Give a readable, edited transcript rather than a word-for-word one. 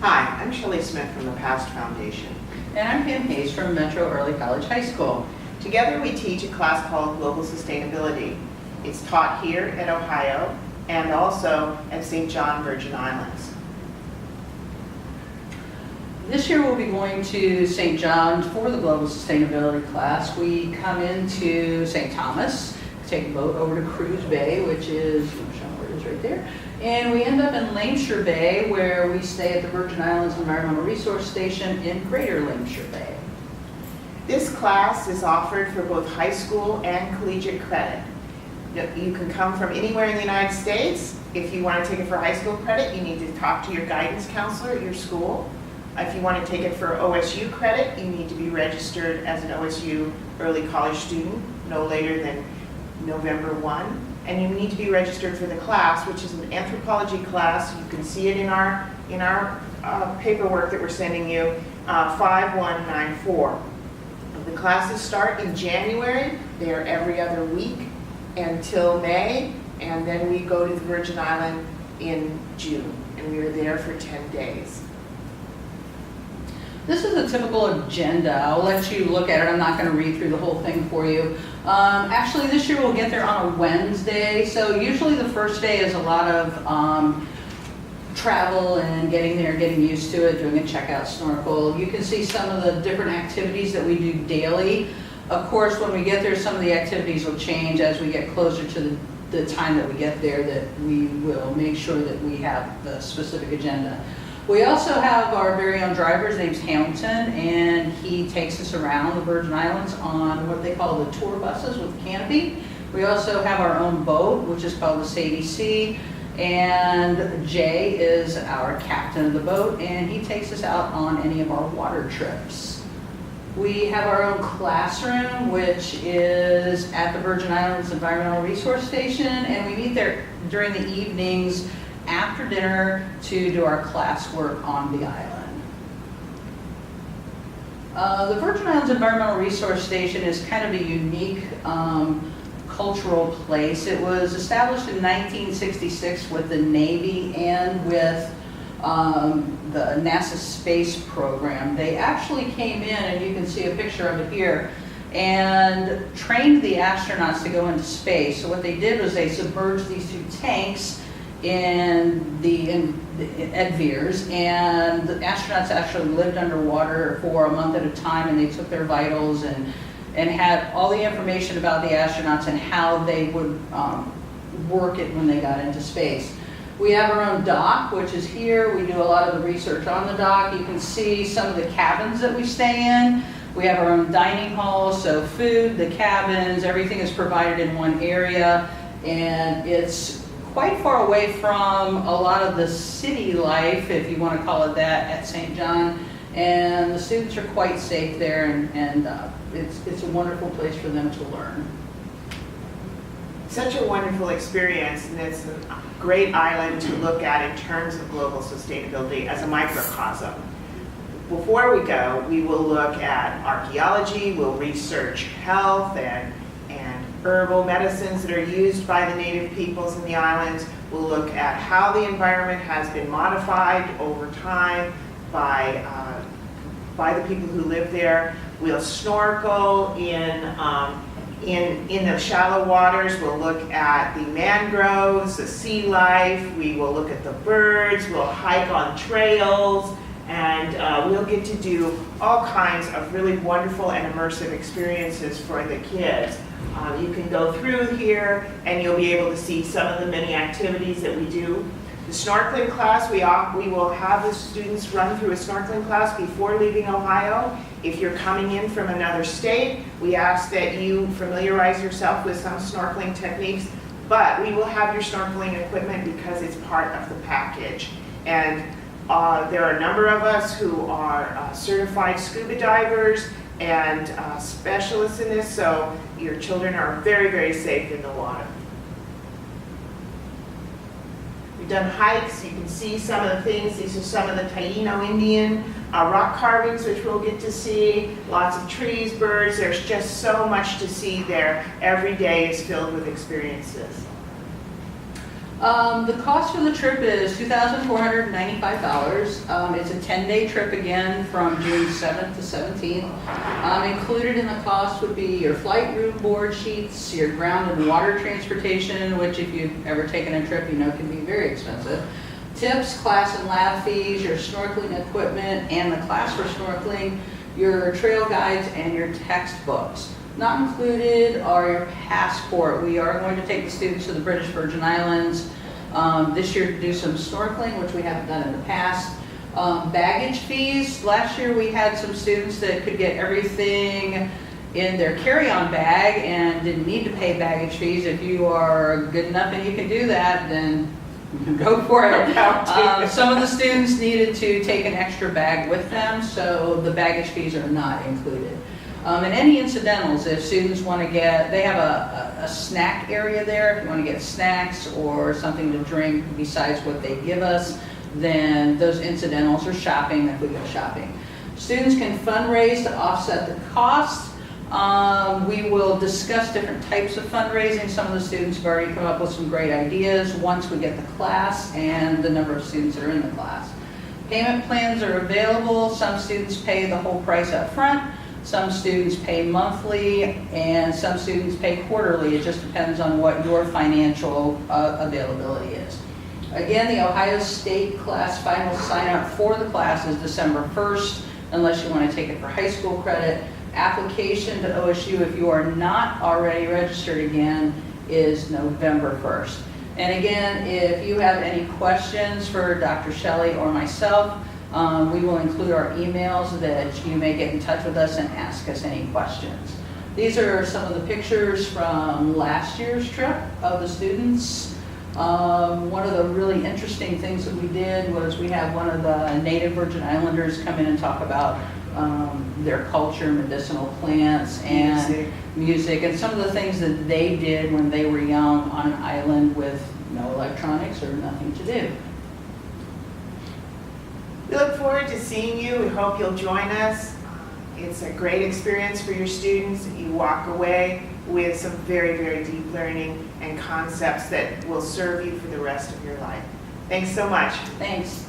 Hi, I'm Shelley Smith from the Past Foundation. And I'm Pam Hayes from Metro Early College High School. Together we teach a class called Global Sustainability. It's taught here at Ohio and also at St. John, Virgin Islands. This year we'll be going to St. John for the Global Sustainability class. We come into St. Thomas, take a boat over to Cruise Bay, which is, I'm showing where it is right there, and we end up in Lameshire Bay, where we stay at the Virgin Islands Environmental Resource Station in Greater Lameshire Bay. This class is offered for both high school and collegiate credit. You can come from anywhere in the United States. If you want to take it for high school credit, you need to talk to your guidance counselor at your school. If you want to take it for OSU credit, you need to be registered as an OSU early college student no later than November 1. And you need to be registered for the class, which is an anthropology class. You can see it in our paperwork that we're sending you, 5194. The classes start in January. They are every other week until May, and then we go to the Virgin Island in June, and we are there for 10 days. This is a typical agenda. I'll let you look at it. I'm not going to read through the whole thing for you. Actually, this year we'll get there on a Wednesday. So usually the first day is a lot of travel and getting there, getting used to it, doing a checkout snorkel. You can see some of the different activities that we do daily. Of course, when we get there, some of the activities will change as we get closer to the time that we get there, that we will make sure that we have the specific agenda. We also have our very own driver. His name's Hamilton, and he takes us around the Virgin Islands on what they call the tour buses with canopy. We also have our own boat, which is called the Sadie Sea, and Jay is our captain of the boat, and he takes us out on any of our water trips. We have our own classroom, which is at the Virgin Islands Environmental Resource Station, and we meet there during the evenings after dinner to do our classwork on the island. The Virgin Islands Environmental Resource Station is kind of a unique cultural place. It was established in 1966 with the Navy and with the NASA space program. They actually came in, and you can see a picture of it here, and trained the astronauts to go into space. So what they did was they submerged these two tanks at VIERS, and the astronauts actually lived underwater for a month at a time, and they took their vitals and had all the information about the astronauts and how they would work it when they got into space. We have our own dock, which is here. We do a lot of the research on the dock. You can see some of the cabins that we stay in. We have our own dining hall, so food, the cabins, everything is provided in one area, and it's quite far away from a lot of the city life, if you want to call it that, at St. John. And the students are quite safe there, and it's a wonderful place for them to learn. Such a wonderful experience, and it's a great island to look at in terms of global sustainability as a microcosm. Before we go, we will look at archaeology, we'll research health and herbal medicines that are used by the native peoples in the islands. We'll look at how the environment has been modified over time by the people who live there. We'll snorkel in the shallow waters. We'll look at the mangroves, the sea life. We will look at the birds. We'll hike on trails, and we'll get to do all kinds of really wonderful and immersive experiences for the kids. You can go through here and you'll be able to see some of the many activities that we do. The snorkeling class, we will have the students run through a snorkeling class before leaving Ohio. If you're coming in from another state, we ask that you familiarize yourself with some snorkeling techniques, but we will have your snorkeling equipment because it's part of the package. And there are a number of us who are certified scuba divers and specialists in this, so your children are very, very safe in the water. We've done hikes. You can see some of the things. These are some of the Taino Indian rock carvings, which we'll get to see. Lots of trees, birds. There's just so much to see there. Every day is filled with experiences. The cost for the trip is $2,495. It's a 10-day trip again from June 7th to 17th. Included in the cost would be your flight room board sheets, your ground and water transportation, which if you've ever taken a trip, you know can be very expensive. Tips, class and lab fees, your snorkeling equipment and the class for snorkeling, your trail guides and your textbooks. Not included are your passport. We are going to take the students to the British Virgin Islands this year to do some snorkeling, which we haven't done in the past. Baggage fees. Last year we had some students that could get everything in their carry-on bag and didn't need to pay baggage fees. If you are good enough and you can do that, then go for it. Some of the students needed to take an extra bag with them, so the baggage fees are not included. And any incidentals, if students want to get, they have a snack area there. If you want to get snacks or something to drink besides what they give us, then those incidentals are shopping if we go shopping. Students can fundraise to offset the cost. We will discuss different types of fundraising. Some of the students have already come up with some great ideas once we get the class and the number of students that are in the class. Payment plans are available. Some students pay the whole price up front. Some students pay monthly and some students pay quarterly. It just depends on what your financial availability is. Again, the Ohio State class final sign up for the class is December 1st, unless you want to take it for high school credit. Application to OSU, if you are not already registered again, is November 1st. And again, if you have any questions for Dr. Shelley or myself, we will include our emails that you may get in touch with us and ask us any questions. These are some of the pictures from last year's trip of the students. One of the really interesting things that we did was we had one of the native Virgin Islanders come in and talk about their culture, medicinal plants, and music, and some of the things that they did when they were young on an island with no electronics or nothing to do. We look forward to seeing you. We hope you'll join us. It's a great experience for your students. You walk away with some very, very deep learning and concepts that will serve you for the rest of your life. Thanks so much. Thanks.